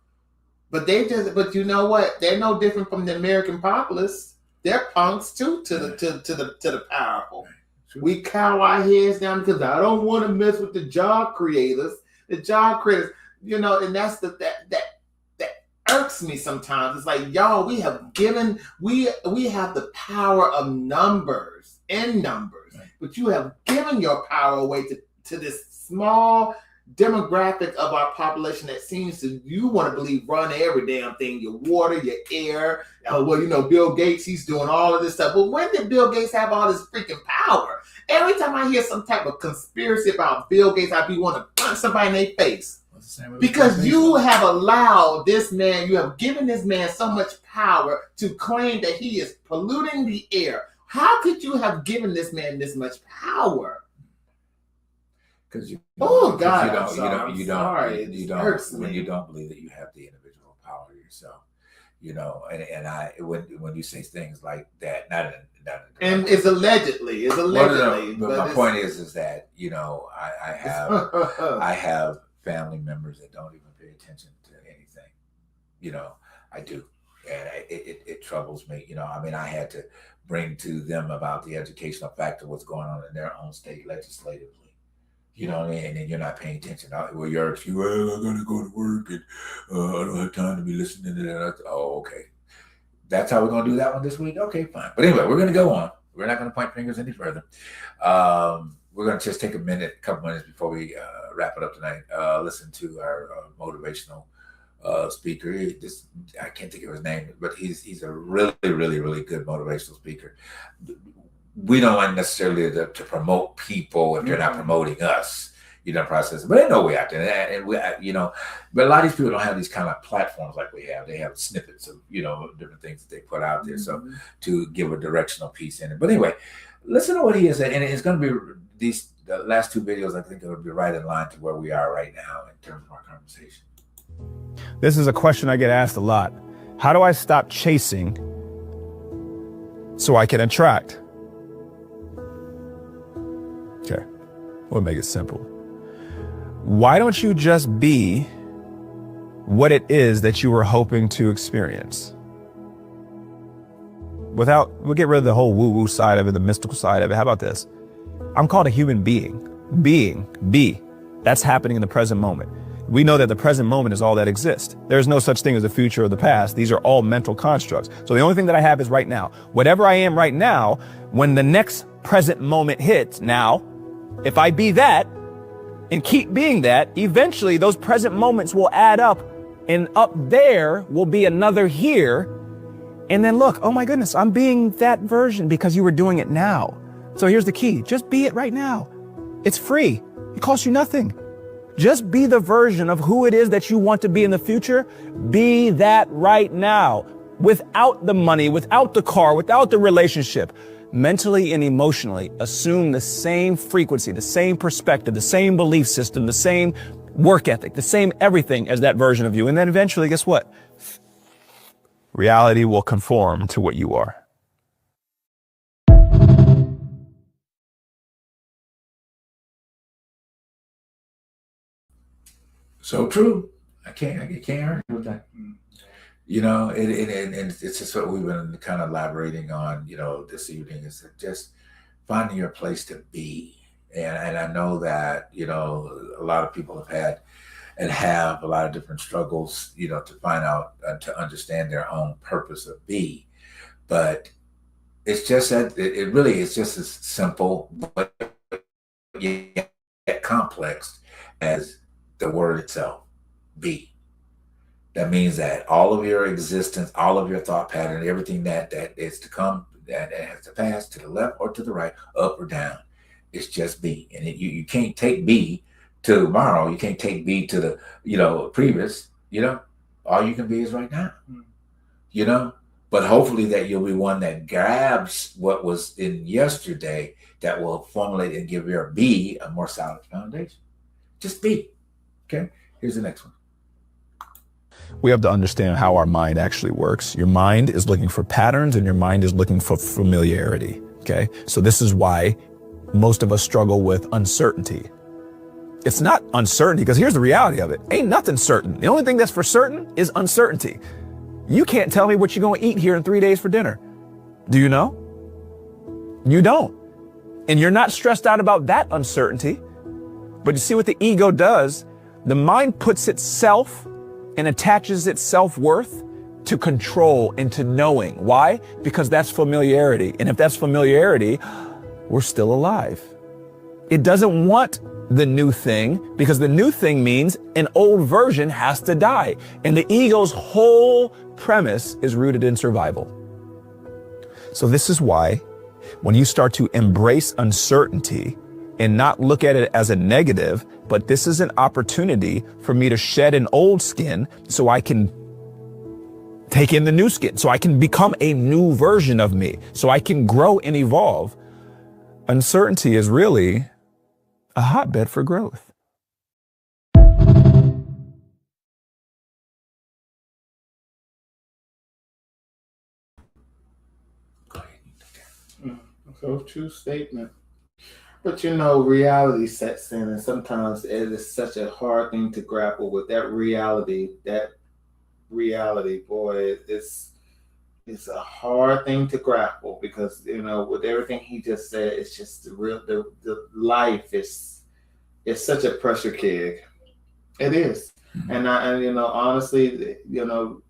But you know what? They're no different from the American populace. They're punks too to the powerful. We cow our heads down because I don't want to mess with the job creators. The job creators, and that's that irks irks me sometimes. It's like, y'all, we have the power of numbers and numbers, but you have given your power away to this small demographic of our population that seems to, you want to believe, run every damn thing, your water, your air. Bill Gates, he's doing all of this stuff. But when did Bill Gates have all this freaking power? Every time I hear some type of conspiracy about Bill Gates, I be want to punch somebody in their face. Because you have allowed this man, you have given this man so much power to claim that he is polluting the air. How could you have given this man this much power? Because you don't believe that you have the individual power yourself, when you say things like that, and it's allegedly. But my point is that I have family members that don't even pay attention to anything. I do, and it troubles me. I had to bring to them about the educational factor of what's going on in their own state legislatively. And then you're not paying attention. Well, you're I gotta go to work and I don't have time to be listening to that. Oh, okay. That's how we're gonna do that one this week? Okay, fine. But anyway, we're gonna go on. We're not gonna point fingers any further. We're gonna just take a couple minutes before we wrap it up tonight. Listen to our motivational speaker. I can't think of his name, but he's a really, really, really good motivational speaker. We don't want necessarily to promote people if they're not promoting us, process. But they know we're out there, and but a lot of these people don't have these kind of platforms like we have. They have snippets of, different things that they put out there. So to give a directional piece in it. But anyway, listen to what he is, and it's going to be the last two videos. I think it'll be right in line to where we are right now in terms of our conversation. This is a question I get asked a lot. How do I stop chasing so I can attract? Okay, we'll make it simple. Why don't you just be what it is that you were hoping to experience? We'll get rid of the whole woo-woo side of it, the mystical side of it. How about this? I'm called a human being. Be. That's happening in the present moment. We know that the present moment is all that exists. There's no such thing as the future or the past. These are all mental constructs. So the only thing that I have is right now. Whatever I am right now, when the next present moment hits, now, if I be that and keep being that, eventually those present moments will add up, and up there will be another here. And then look, oh my goodness, I'm being that version because you were doing it now. So here's the key. Just be it right now. It's free. It costs you nothing. Just be the version of who it is that you want to be in the future. Be that right now, without the money, without the car, without the relationship. Mentally and emotionally, assume the same frequency, the same perspective, the same belief system, the same work ethic, the same everything as that version of you. And then eventually, guess what? Reality will conform to what you are. So true. I can't argue with that. It's just what we've been kind of elaborating on, this evening, is just finding your place to be. And I know that, a lot of people have had and have a lot of different struggles, to find out, to understand their own purpose of be. But it's just that it really is just as simple, but yet complex as the word itself, be. That means that all of your existence, all of your thought pattern, everything that is to come, that has to pass to the left or to the right, up or down, it's just be. And you can't take be to tomorrow. You can't take be to the, previous, all you can be is right now, but hopefully that you'll be one that grabs what was in yesterday that will formulate and give your be a more solid foundation. Just be. Okay, here's the next one. We have to understand how our mind actually works. Your mind is looking for patterns and your mind is looking for familiarity. Okay, so this is why most of us struggle with uncertainty. It's not uncertainty, because here's the reality of it. Ain't nothing certain. The only thing that's for certain is uncertainty. You can't tell me what you're going to eat here in 3 days for dinner. Do you know? You don't. And you're not stressed out about that uncertainty. But you see what the ego does? The mind puts itself and attaches its self-worth to control, into knowing. Why? Because that's familiarity. And if that's familiarity, we're still alive. It doesn't want the new thing, because the new thing means an old version has to die. And the ego's whole premise is rooted in survival. So this is why when you start to embrace uncertainty and not look at it as a negative, but this is an opportunity for me to shed an old skin so I can take in the new skin, so I can become a new version of me, so I can grow and evolve. Uncertainty is really a hotbed for growth. So true statement. But you know, reality sets in, and sometimes it is such a hard thing to grapple with. That reality, boy, it's a hard thing to grapple, because you know, with everything he just said, it's just the life is, it's such a pressure keg. It is. And you know, honestly, you know,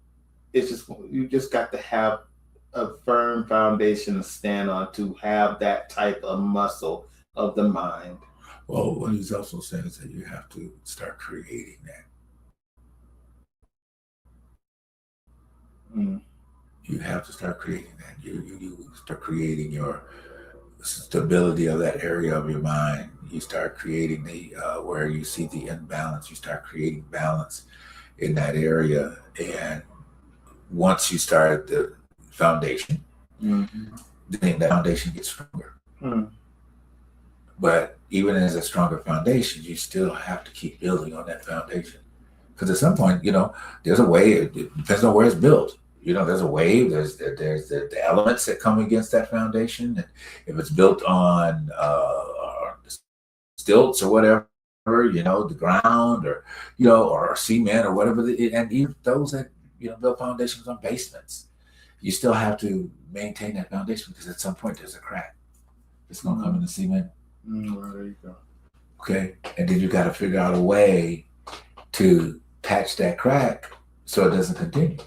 it's just, you just got to have a firm foundation to stand on to have that type of muscle of the mind. Well, what he's also saying is that you have to start creating that. You have to start creating that. You start creating your stability of that area of your mind. You start creating the where you see the imbalance. You start creating balance in that area, and once you start the foundation, then that foundation gets stronger. But even as a stronger foundation, you still have to keep building on that foundation, because at some point, you know, there's a way. It depends on where it's built. You know, there's a wave. There's the elements that come against that foundation. And if it's built on stilts or whatever, you know, the ground, or you know, or cement or whatever, and even those that, you know, build foundations on basements, you still have to maintain that foundation, because at some point there's a crack. It's going to come in the cement. Well, there you go. Okay, and then you got to figure out a way to patch that crack so it doesn't continue,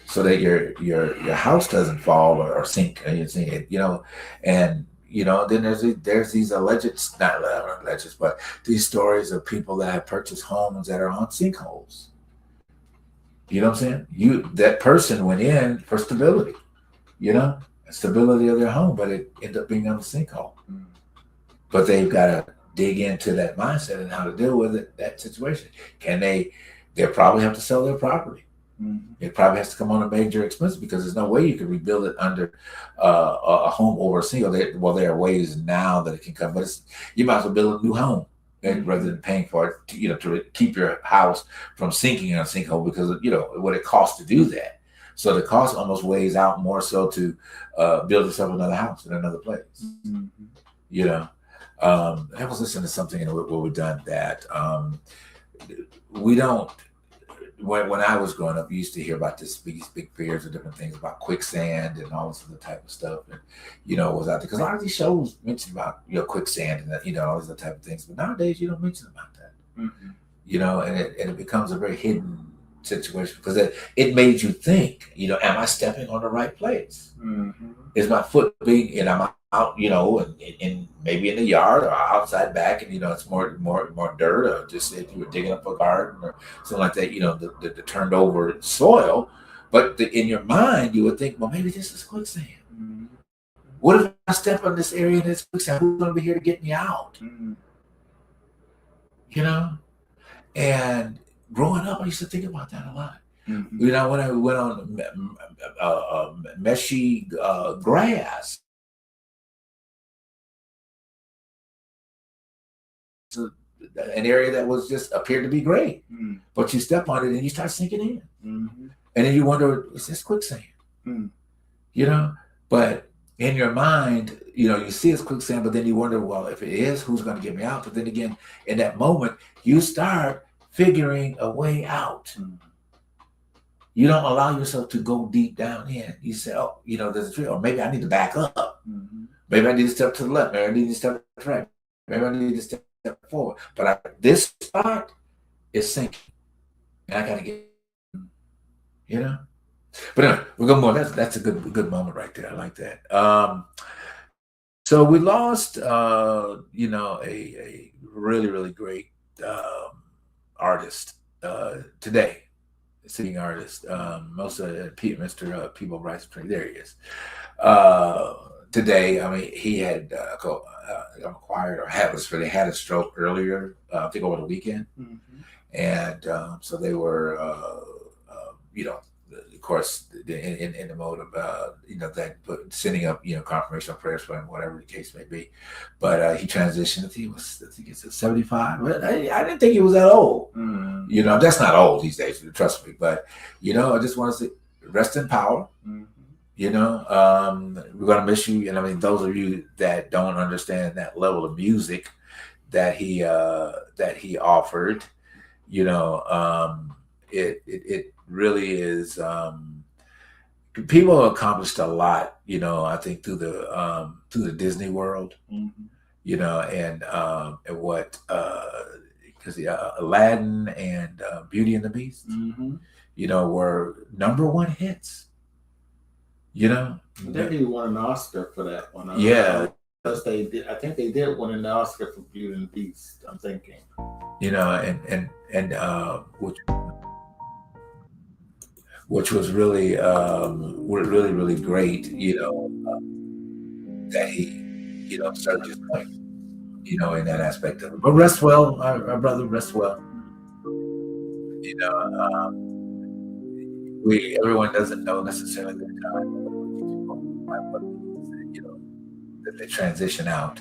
so that your house doesn't fall or sink. You know, and you know, then there's these not alleged, but these stories of people that have purchased homes that are on sinkholes. You know what I'm saying? That person went in for stability, you know, stability of their home, but it ended up being on a sinkhole. But they've got to dig into that mindset and how to deal with it, that situation. They'll probably have to sell their property. It probably has to come on a major expense, because there's no way you can rebuild it under a home over a sinkhole. Well, there are ways now that it can come, but you might as well build a new home rather than paying for it, to keep your house from sinking in a sinkhole, because you know what it costs to do that. So the cost almost weighs out more so to build yourself another house in another place. You know, I was listening to something where we've done that. We don't. When I was growing up, you used to hear about these big fears of different things, about quicksand and all this other type of stuff, and you know, it was out there because a lot of these shows mention about, you know, quicksand and you know, all these other type of things. But nowadays, you don't mention about that. You know, and it becomes a very hidden situation, because it made you think, you know, am I stepping on the right place? Is my foot being, and I'm out, you know, and maybe in the yard or outside back, and you know, it's more dirt, or just if you were digging up a garden or something like that, you know, the turned over soil. But in your mind, you would think, well, maybe this is quicksand. What if I step on this area and it's quicksand? Who's going to be here to get me out? You know, and growing up, I used to think about that a lot. You know, when I went on meshy grass, an area that was just appeared to be great, but you step on it and you start sinking in, and then you wonder, is this quicksand? You know, but in your mind, you know, you see it's quicksand, but then you wonder, well, if it is, who's going to get me out? But then again, in that moment, you start figuring a way out. You don't allow yourself to go deep down in. You say, oh, you know, there's a tree, or maybe I need to back up. Maybe I need to step to the left. Maybe I need to step to the right. Maybe I need to step forward. But this spot is sinking, and I got to get, you know. But anyway, we're going more. That's a good moment right there. I like that. So we lost, a really great artist today, singing artist. Most of Mr. People Rights. There he is. Today, I mean, he had acquired or had a stroke earlier. I think over the weekend, and so they were, of course, in the mode of sending up confirmation prayers for him, whatever the case may be. But he transitioned. I think it's 75. But I didn't think he was that old. That's not old these days. Trust me. But I just want to say, rest in power. We're gonna miss you. And I mean, those of you that don't understand that level of music that he offered, it really is. People accomplished a lot, I think through the Disney World, and what because Aladdin and Beauty and the Beast, were #1 hits. I think he won an Oscar for that one. Yeah. Because I think they did win an Oscar for Beauty and the Beast. I'm thinking. Which was really really great. That he served his point. In that aspect of it. But rest well, our brother. Rest well. Everyone doesn't know necessarily the time, that they transition out,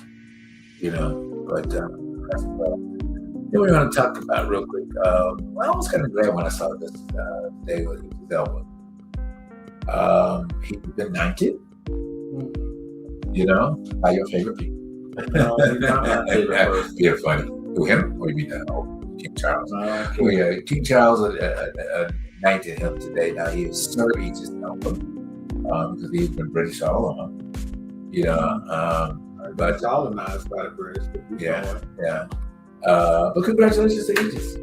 but that's well. Then we're going to talk about real quick. I was kind of glad when I saw this today with his album. He's been knighted, by your favorite people. No, he's not my favorite person. You're funny. Who, him? Or you mean King Charles? King Charles knighted him today. Now he is Sir Aegis Album because he's been British all along. But colonized by the British. Yeah. But congratulations to Aegis.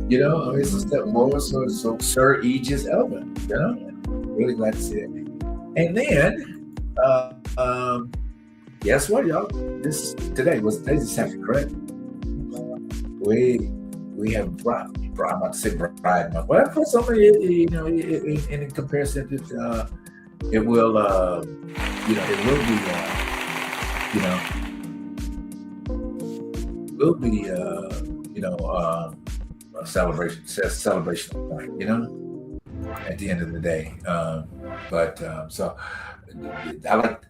It's a step forward. So Sir Aegis Elba. Really glad to see it. And then, guess what, y'all? Today's the second, correct? We have I'm about to say Pride Month. But for somebody, in comparison to, it will, a celebration point, at the end of the day. So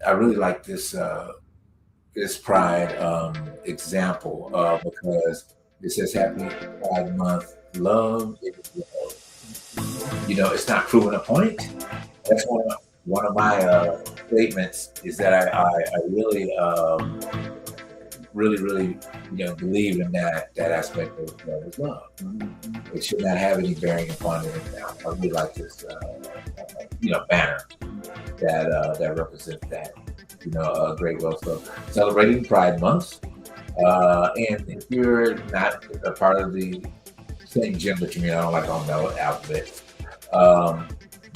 I really like this Pride example because it says Happy Pride Month. Love is love. It's not proving a point. That's one of my statements is that I really really believe in that aspect of love is love. It should not have any bearing upon it. I really like this banner that represents that great well. So celebrating Pride Month, and if you're not a part of the same gender community, I don't like all the alphabets,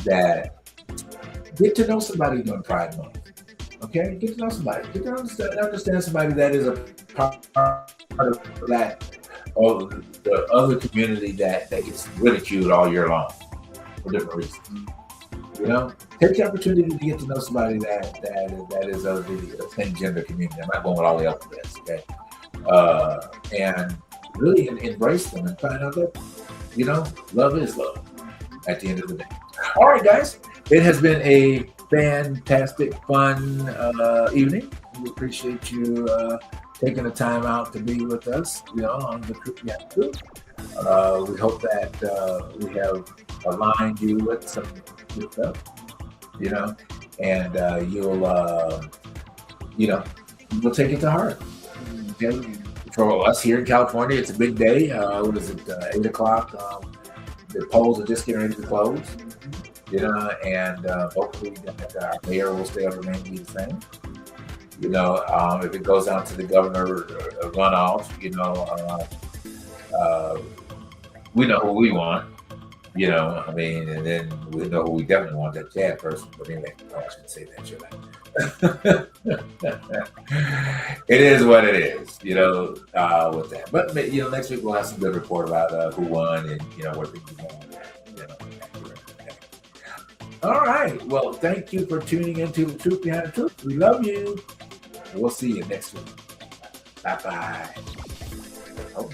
that get to know somebody during Pride Month. Okay, get to know somebody. Get to understand somebody that is a part of that, or the other community that gets ridiculed all year long for different reasons. Take the opportunity to get to know somebody that is of the same gender community. I'm not going with all the alphabets, okay? And really embrace them and find out that love is love at the end of the day. All right, guys, it has been a fantastic, fun evening. We appreciate you taking the time out to be with us, on the Crooked Crew. We hope that we have aligned you with some good stuff, and you'll take it to heart. Okay? For us here in California, it's a big day. What is it? 8 o'clock. The polls are just getting ready to close. And hopefully that our mayor will stay on remain be the same. If it goes down to the governor runoff, we know who we want. You know, I mean, and then we know who we definitely want, that Chad person. But anyway, I shouldn't say that, should I? It is what it is, you know, with that. But, you know, next week we'll have some good report about who won and, you know, where things are going. You know. All right. Well, thank you for tuning into The Truth Behind the Truth. We love you. We'll see you next week. Bye-bye. Oh.